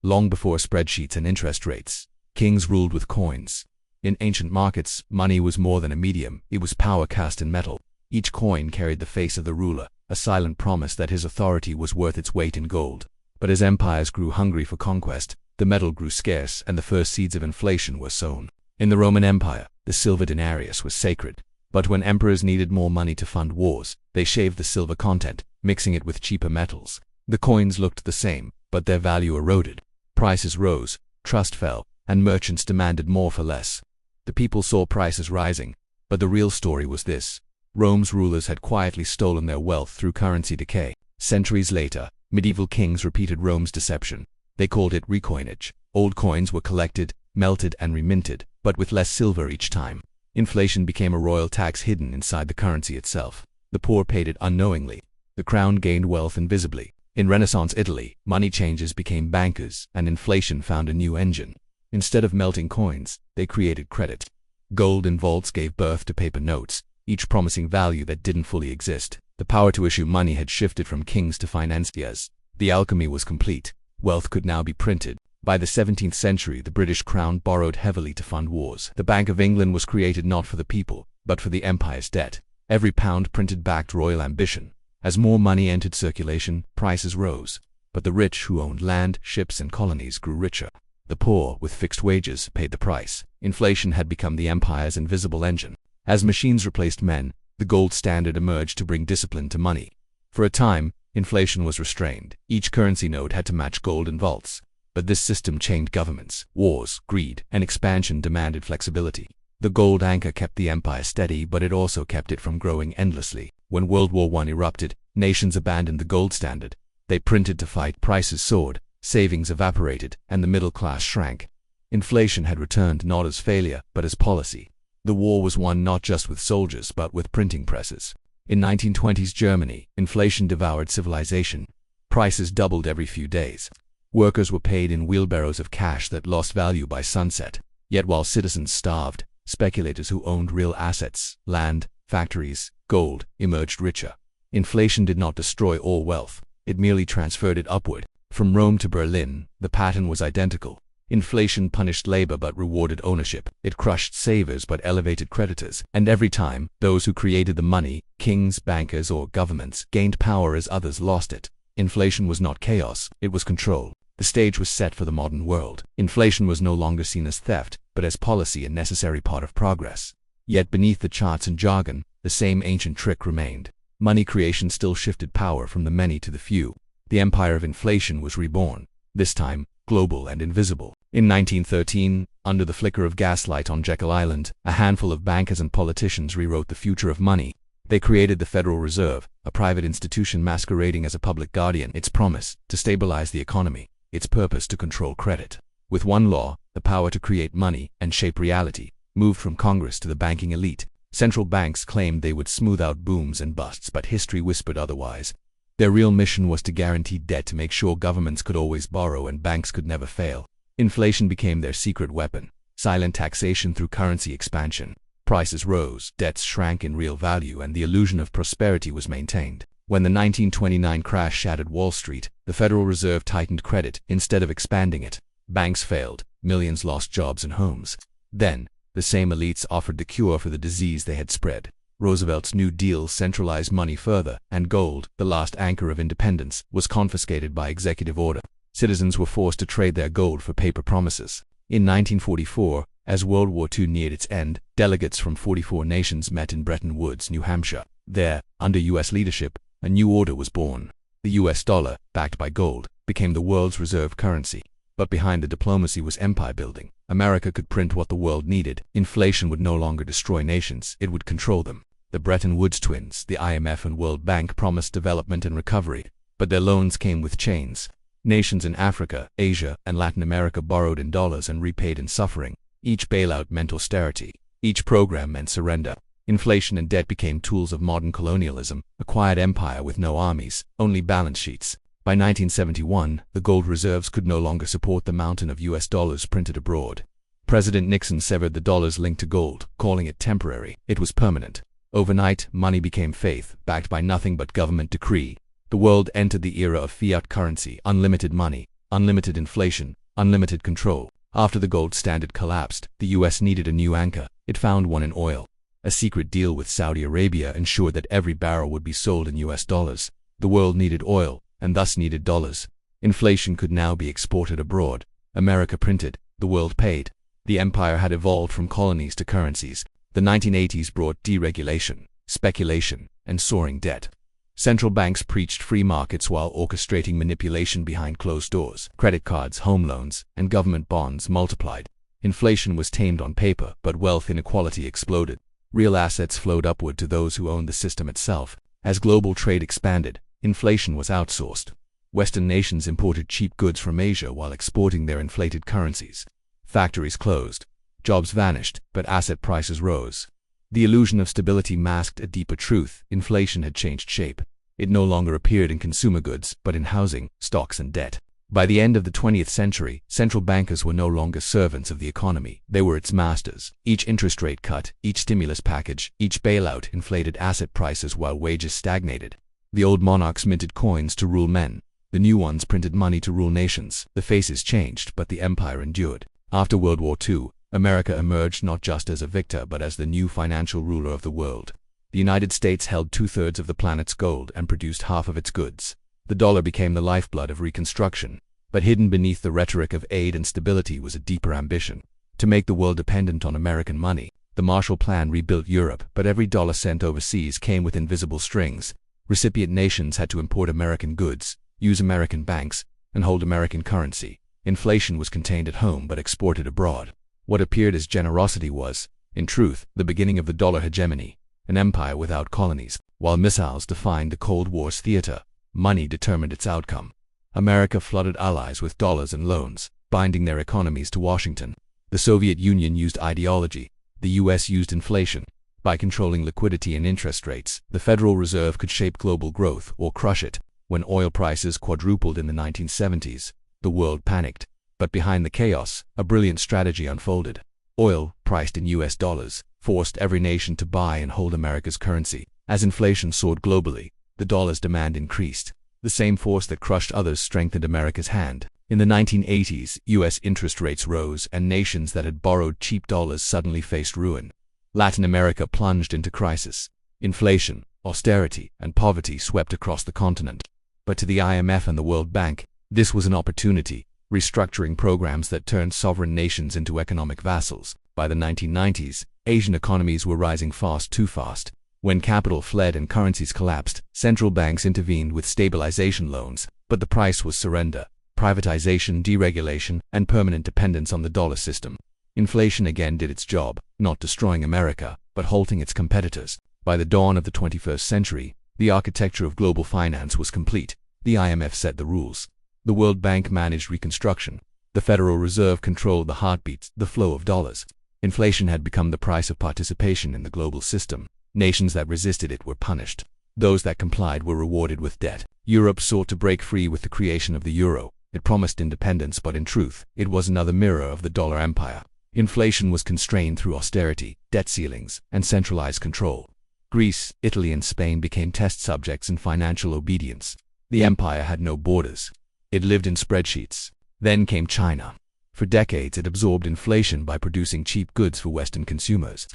long before spreadsheets and interest rates. Kings ruled with coins. In ancient markets, money was more than a medium, it was power cast in metal. Each coin carried the face of the ruler, a silent promise that his authority was worth its weight in gold. But as empires grew hungry for conquest, the metal grew scarce and the first seeds of inflation were sown. In the Roman Empire, the silver denarius was sacred. But when emperors needed more money to fund wars, they shaved the silver content, mixing it with cheaper metals. The coins looked the same, but their value eroded. Prices rose, trust fell, and merchants demanded more for less. The people saw prices rising, but the real story was this. Rome's rulers had quietly stolen their wealth through currency decay. Centuries later, medieval kings repeated Rome's deception. They called it recoinage. Old coins were collected, melted, and reminted, but with less silver each time. Inflation became a royal tax hidden inside the currency itself. The poor paid it unknowingly. The crown gained wealth invisibly. In Renaissance Italy, money changers became bankers, and inflation found a new engine. Instead of melting coins, they created credit. Gold in vaults gave birth to paper notes, each promising value that didn't fully exist. The power to issue money had shifted from kings to financiers. The alchemy was complete. Wealth could now be printed. By the 17th century, the British crown borrowed heavily to fund wars. The Bank of England was created not for the people, but for the empire's debt. Every pound printed backed royal ambition. As more money entered circulation, prices rose. But the rich who owned land, ships, and colonies grew richer. The poor, with fixed wages, paid the price. Inflation had become the empire's invisible engine. As machines replaced men, the gold standard emerged to bring discipline to money. For a time, inflation was restrained. Each currency note had to match gold in vaults. But this system chained governments. Wars, greed, and expansion demanded flexibility. The gold anchor kept the empire steady, but it also kept it from growing endlessly. When World War I erupted, nations abandoned the gold standard. They printed to fight, prices soared, savings evaporated, and the middle class shrank. Inflation had returned not as failure, but as policy. The war was won not just with soldiers, but with printing presses. In 1920s Germany, inflation devoured civilization. Prices doubled every few days. Workers were paid in wheelbarrows of cash that lost value by sunset. Yet while citizens starved, speculators who owned real assets, land, factories, gold, emerged richer. Inflation did not destroy all wealth. It merely transferred it upward. From Rome to Berlin, the pattern was identical. Inflation punished labor but rewarded ownership. It crushed savers but elevated creditors. And every time, those who created the money, kings, bankers, or governments, gained power as others lost it. Inflation was not chaos, it was control. The stage was set for the modern world. Inflation was no longer seen as theft, but as policy, a necessary part of progress. Yet beneath the charts and jargon, the same ancient trick remained. Money creation still shifted power from the many to the few. The empire of inflation was reborn, this time global and invisible. In 1913, under the flicker of gaslight on Jekyll Island, a handful of bankers and politicians rewrote the future of money. They created the Federal Reserve, a private institution masquerading as a public guardian. Its promise, to stabilize the economy. Its purpose, to control credit. With one law, the power to create money and shape reality, moved from Congress to the banking elite. Central banks claimed they would smooth out booms and busts, but history whispered otherwise. Their real mission was to guarantee debt, to make sure governments could always borrow and banks could never fail. Inflation became their secret weapon. Silent taxation through currency expansion. Prices rose, debts shrank in real value, and the illusion of prosperity was maintained. When the 1929 crash shattered Wall Street, the Federal Reserve tightened credit instead of expanding it. Banks failed, millions lost jobs and homes. Then, the same elites offered the cure for the disease they had spread. Roosevelt's New Deal centralized money further, and gold, the last anchor of independence, was confiscated by executive order. Citizens were forced to trade their gold for paper promises. In 1944, as World War II neared its end, delegates from 44 nations met in Bretton Woods, New Hampshire. There, under U.S. leadership, a new order was born. The U.S. dollar, backed by gold, became the world's reserve currency. But behind the diplomacy was empire building. America could print what the world needed. Inflation would no longer destroy nations, it would control them. The Bretton Woods twins, the IMF and World Bank, promised development and recovery, but their loans came with chains. Nations in Africa, Asia, and Latin America borrowed in dollars and repaid in suffering. Each bailout meant austerity. Each program meant surrender. Inflation and debt became tools of modern colonialism, a quiet empire with no armies, only balance sheets. By 1971, the gold reserves could no longer support the mountain of US dollars printed abroad. President Nixon severed the dollar's link to gold, calling it temporary. It was permanent. Overnight, money became faith, backed by nothing but government decree. The world entered the era of fiat currency, unlimited money. unlimited inflation, unlimited control. After the gold standard collapsed, the US needed a new anchor. It found one in oil. A secret deal with Saudi Arabia ensured that every barrel would be sold in US dollars. The world needed oil, and thus needed dollars. Inflation could now be exported abroad. America printed, the world paid. The empire had evolved from colonies to currencies. The 1980s brought deregulation, speculation, and soaring debt. Central banks preached free markets while orchestrating manipulation behind closed doors. Credit cards, home loans, and government bonds multiplied. Inflation was tamed on paper, but wealth inequality exploded. Real assets flowed upward to those who owned the system itself. As global trade expanded, inflation was outsourced. Western nations imported cheap goods from Asia while exporting their inflated currencies. Factories closed. Jobs vanished, but asset prices rose. The illusion of stability masked a deeper truth. Inflation had changed shape. It no longer appeared in consumer goods, but in housing, stocks, and debt. By the end of the 20th century, central bankers were no longer servants of the economy. They were its masters. Each interest rate cut, each stimulus package, each bailout inflated asset prices while wages stagnated. The old monarchs minted coins to rule men. The new ones printed money to rule nations. The faces changed, but the empire endured. After World War II, America emerged not just as a victor but as the new financial ruler of the world. The United States held 2/3 of the planet's gold and produced half of its goods. The dollar became the lifeblood of Reconstruction. But hidden beneath the rhetoric of aid and stability was a deeper ambition: to make the world dependent on American money. The Marshall Plan rebuilt Europe, but every dollar sent overseas came with invisible strings. Recipient nations had to import American goods, use American banks, and hold American currency. Inflation was contained at home but exported abroad. What appeared as generosity was, in truth, the beginning of the dollar hegemony, an empire without colonies. While missiles defined the Cold War's theater, money determined its outcome. America flooded allies with dollars and loans, binding their economies to Washington. The Soviet Union used ideology. The US used inflation. By controlling liquidity and interest rates, the Federal Reserve could shape global growth or crush it. When oil prices quadrupled in the 1970s, the world panicked. But behind the chaos, a brilliant strategy unfolded. Oil, priced in US dollars, forced every nation to buy and hold America's currency. As inflation soared globally, the dollar's demand increased. The same force that crushed others strengthened America's hand. In the 1980s, US interest rates rose, and nations that had borrowed cheap dollars suddenly faced ruin. Latin America plunged into crisis. Inflation, austerity, and poverty swept across the continent. But to the IMF and the World Bank, this was an opportunity. Restructuring programs that turned sovereign nations into economic vassals. By the 1990s, Asian economies were rising too fast. When capital fled and currencies collapsed, central banks intervened with stabilization loans, but the price was surrender, privatization, deregulation, and permanent dependence on the dollar system. Inflation again did its job, not destroying America, but halting its competitors. By the dawn of the 21st century, the architecture of global finance was complete. The IMF set the rules. The World Bank managed reconstruction. The Federal Reserve controlled the heartbeats, the flow of dollars. Inflation had become the price of participation in the global system. Nations that resisted it were punished. Those that complied were rewarded with debt. Europe sought to break free with the creation of the euro. It promised independence, but in truth, it was another mirror of the dollar empire. Inflation was constrained through austerity, debt ceilings, and centralized control. Greece, Italy, and Spain became test subjects in financial obedience. The empire had no borders. It lived in spreadsheets. Then came China. For decades, it absorbed inflation by producing cheap goods for Western consumers.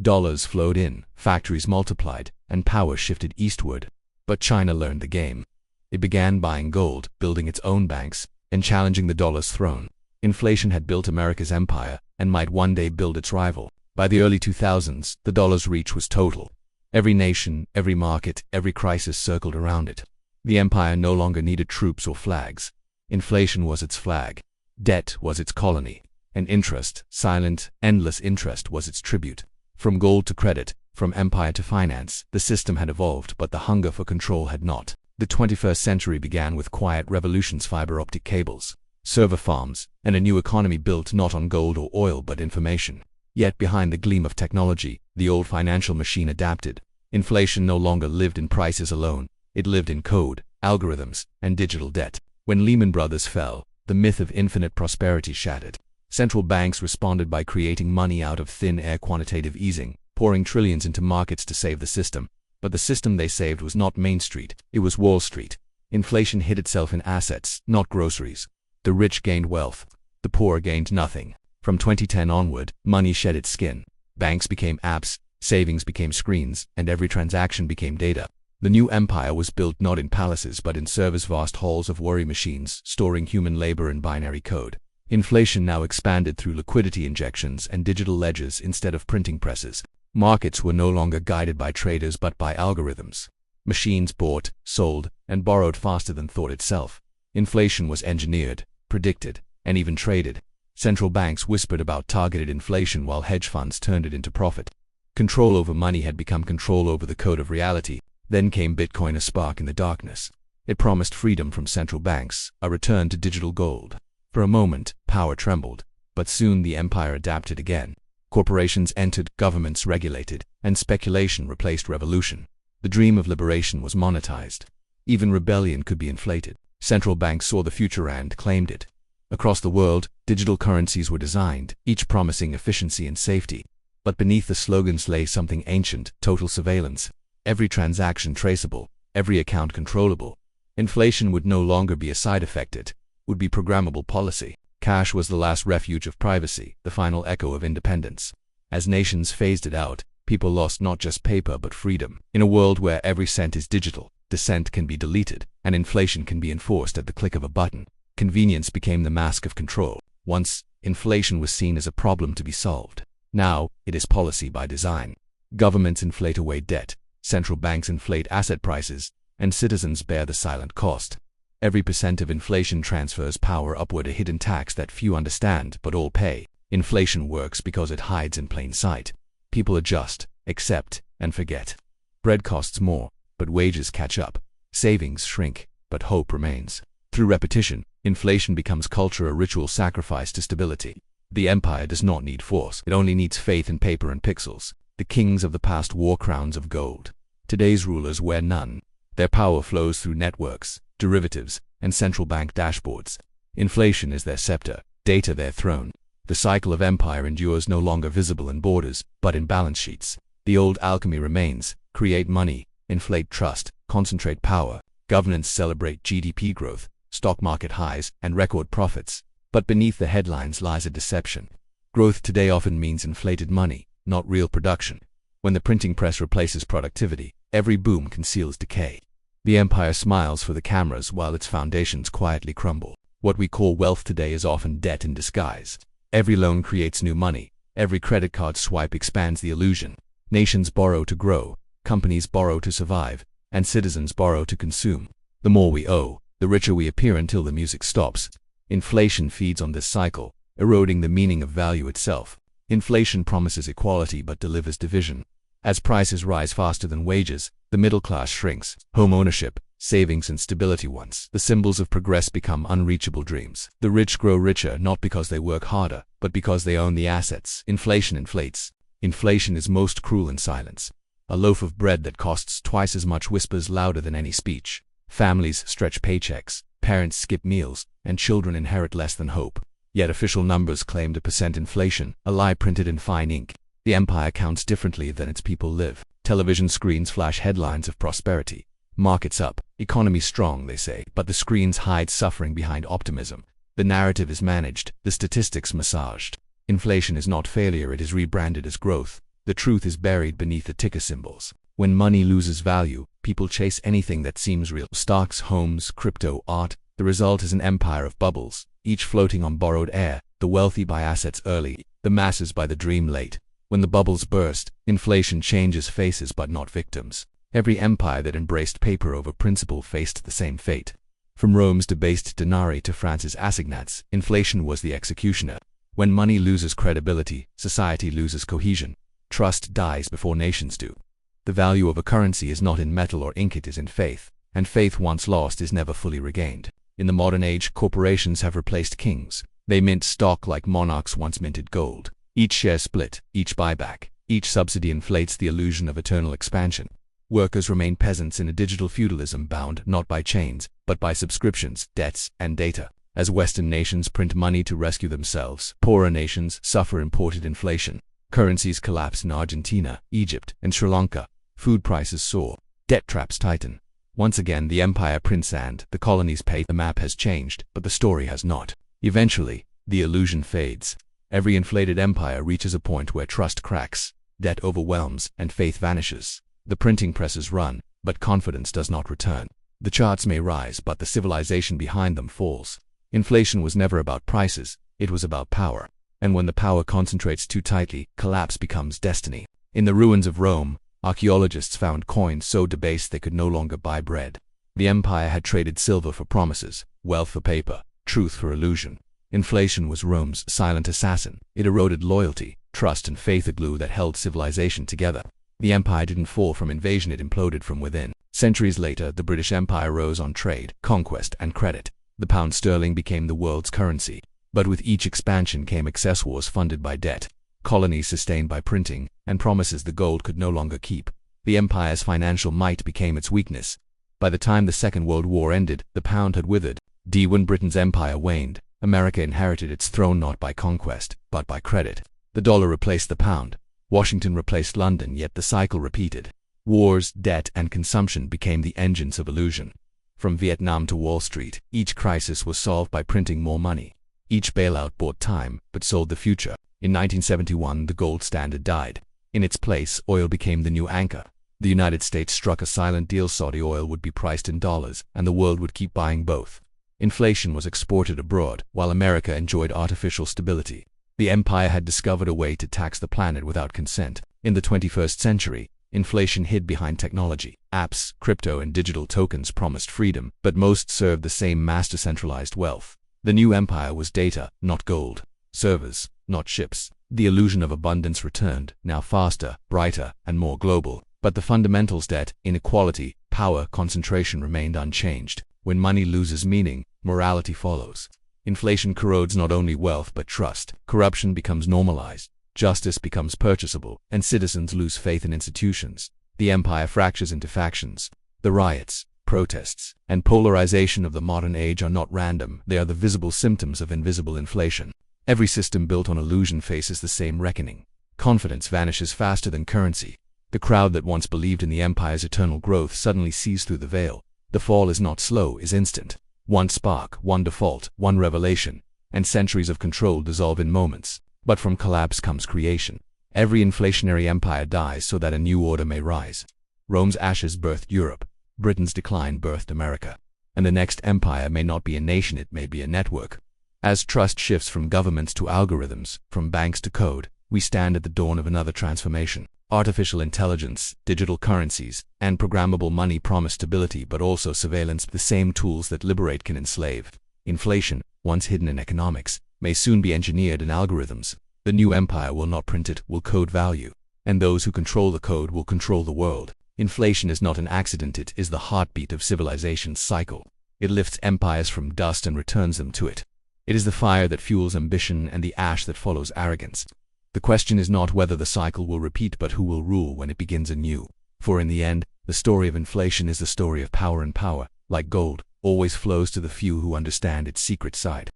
Dollars flowed in, factories multiplied, and power shifted eastward. But China learned the game. It began buying gold, building its own banks, and challenging the dollar's throne. Inflation had built America's empire, and might one day build its rival. By the early 2000s, the dollar's reach was total. Every nation, every market, every crisis circled around it. The empire no longer needed troops or flags. Inflation was its flag. Debt was its colony. And interest, silent, endless interest, was its tribute. From gold to credit, from empire to finance, the system had evolved, but the hunger for control had not. The 21st century began with quiet revolutions: fiber optic cables, server farms, and a new economy built not on gold or oil but information. Yet behind the gleam of technology, the old financial machine adapted. Inflation no longer lived in prices alone. It lived in code, algorithms, and digital debt. When Lehman Brothers fell, the myth of infinite prosperity shattered. Central banks responded by creating money out of thin air: quantitative easing, pouring trillions into markets to save the system. But the system they saved was not Main Street, it was Wall Street. Inflation hid itself in assets, not groceries. The rich gained wealth. The poor gained nothing. From 2010 onward, money shed its skin. Banks became apps, savings became screens, and every transaction became data. The new empire was built not in palaces but in servers' vast halls of worry machines, storing human labor in binary code. Inflation now expanded through liquidity injections and digital ledgers instead of printing presses. Markets were no longer guided by traders but by algorithms. Machines bought, sold, and borrowed faster than thought itself. Inflation was engineered, predicted, and even traded. Central banks whispered about targeted inflation while hedge funds turned it into profit. Control over money had become control over the code of reality. Then came Bitcoin, a spark in the darkness. It promised freedom from central banks, a return to digital gold. For a moment, power trembled, but soon the empire adapted again. Corporations entered, governments regulated, and speculation replaced revolution. The dream of liberation was monetized. Even rebellion could be inflated. Central banks saw the future and claimed it. Across the world, digital currencies were designed, each promising efficiency and safety. But beneath the slogans lay something ancient: total surveillance. Every transaction traceable, every account controllable. Inflation would no longer be a side effect, it would be programmable policy. Cash was the last refuge of privacy, the final echo of independence. As nations phased it out, people lost not just paper but freedom. In a world where every cent is digital, dissent can be deleted, and inflation can be enforced at the click of a button. Convenience became the mask of control. Once, inflation was seen as a problem to be solved. Now, it is policy by design. Governments inflate away debt, central banks inflate asset prices, and citizens bear the silent cost. Every percent of inflation transfers power upward, a hidden tax that few understand but all pay. Inflation works because it hides in plain sight. People adjust, accept, and forget. Bread costs more, but wages catch up. Savings shrink, but hope remains. Through repetition, inflation becomes culture, a ritual sacrifice to stability. The empire does not need force, it only needs faith in paper and pixels. The kings of the past wore crowns of gold. Today's rulers wear none. Their power flows through networks, derivatives, and central bank dashboards. Inflation is their scepter, data their throne. The cycle of empire endures, no longer visible in borders, but in balance sheets. The old alchemy remains: create money, inflate trust, concentrate power. Governments celebrate GDP growth, stock market highs, and record profits. But beneath the headlines lies a deception. Growth today often means inflated money, not real production. When the printing press replaces productivity, every boom conceals decay. The empire smiles for the cameras while its foundations quietly crumble. What we call wealth today is often debt in disguise. Every loan creates new money. Every credit card swipe expands the illusion. Nations borrow to grow, companies borrow to survive, and citizens borrow to consume. The more we owe, the richer we appear until the music stops. Inflation feeds on this cycle, eroding the meaning of value itself. Inflation promises equality but delivers division. As prices rise faster than wages, the middle class shrinks. Home ownership, savings, and stability, once the symbols of progress, become unreachable dreams. The rich grow richer not because they work harder, but because they own the assets. Inflation inflates. Inflation is most cruel in silence. A loaf of bread that costs twice as much whispers louder than any speech. Families stretch paychecks, parents skip meals, and children inherit less than hope. Yet official numbers claimed 1% inflation, a lie printed in fine ink. The empire counts differently than its people live. Television screens flash headlines of prosperity. Markets up, economy strong, they say, but the screens hide suffering behind optimism. The narrative is managed, the statistics massaged. Inflation is not failure, it is rebranded as growth. The truth is buried beneath the ticker symbols. When money loses value, people chase anything that seems real. Stocks, homes, crypto, art. The result is an empire of bubbles, each floating on borrowed air. The wealthy buy assets early, the masses buy the dream late. When the bubbles burst, inflation changes faces but not victims. Every empire that embraced paper over principle faced the same fate. From Rome's debased denarii to France's assignats, inflation was the executioner. When money loses credibility, society loses cohesion. Trust dies before nations do. The value of a currency is not in metal or ink, it is in faith, and faith once lost is never fully regained. In the modern age, corporations have replaced kings. They mint stock like monarchs once minted gold. Each share split, each buyback, each subsidy inflates the illusion of eternal expansion. Workers remain peasants in a digital feudalism bound not by chains, but by subscriptions, debts, and data. As Western nations print money to rescue themselves, poorer nations suffer imported inflation. Currencies collapse in Argentina, Egypt, and Sri Lanka. Food prices soar. Debt traps tighten. Once again, the empire prints and the colonies pay. The map has changed, but the story has not. Eventually, the illusion fades. Every inflated empire reaches a point where trust cracks, debt overwhelms, and faith vanishes. The printing presses run, but confidence does not return. The charts may rise, but the civilization behind them falls. Inflation was never about prices, it was about power. And when the power concentrates too tightly, collapse becomes destiny. In the ruins of Rome, archaeologists found coins so debased they could no longer buy bread. The empire had traded silver for promises, wealth for paper, truth for illusion. Inflation was Rome's silent assassin. It eroded loyalty, trust, and faith, a glue that held civilization together. The empire didn't fall from invasion, it imploded from within. Centuries later, the British Empire rose on trade, conquest, and credit. The pound sterling became the world's currency. But with each expansion came excess wars funded by debt, colonies sustained by printing, and promises the gold could no longer keep. The empire's financial might became its weakness. By the time the Second World War ended, the pound had withered. When Britain's empire waned, America inherited its throne not by conquest, but by credit. The dollar replaced the pound. Washington replaced London, yet the cycle repeated. Wars, debt, and consumption became the engines of illusion. From Vietnam to Wall Street, each crisis was solved by printing more money. Each bailout bought time, but sold the future. In 1971, the gold standard died. In its place, oil became the new anchor. The United States struck a silent deal. Saudi oil would be priced in dollars, and the world would keep buying both. Inflation was exported abroad, while America enjoyed artificial stability. The empire had discovered a way to tax the planet without consent. In the 21st century, inflation hid behind technology. Apps, crypto, and digital tokens promised freedom, but most served the same master: centralized wealth. The new empire was data, not gold. Servers, not ships. The illusion of abundance returned, now faster, brighter, and more global. But the fundamentals: debt, inequality, power, concentration remained unchanged. When money loses meaning, morality follows. Inflation corrodes not only wealth but trust. Corruption becomes normalized. Justice becomes purchasable, and citizens lose faith in institutions. The empire fractures into factions. The riots, protests, and polarization of the modern age are not random. They are the visible symptoms of invisible inflation. Every system built on illusion faces the same reckoning. Confidence vanishes faster than currency. The crowd that once believed in the empire's eternal growth suddenly sees through the veil. The fall is not slow, is instant. One spark, one default, one revelation, and centuries of control dissolve in moments. But from collapse comes creation. Every inflationary empire dies so that a new order may rise. Rome's ashes birthed Europe. Britain's decline birthed America. And the next empire may not be a nation, it may be a network. As trust shifts from governments to algorithms, from banks to code, we stand at the dawn of another transformation. Artificial intelligence, digital currencies, and programmable money promise stability but also surveillance. The same tools that liberate can enslave. Inflation, once hidden in economics, may soon be engineered in algorithms. The new empire will not print it, will code value. And those who control the code will control the world. Inflation is not an accident, it is the heartbeat of civilization's cycle. It lifts empires from dust and returns them to it. It is the fire that fuels ambition and the ash that follows arrogance. The question is not whether the cycle will repeat but who will rule when it begins anew. For in the end, the story of inflation is the story of power, and power, like gold, always flows to the few who understand its secret side.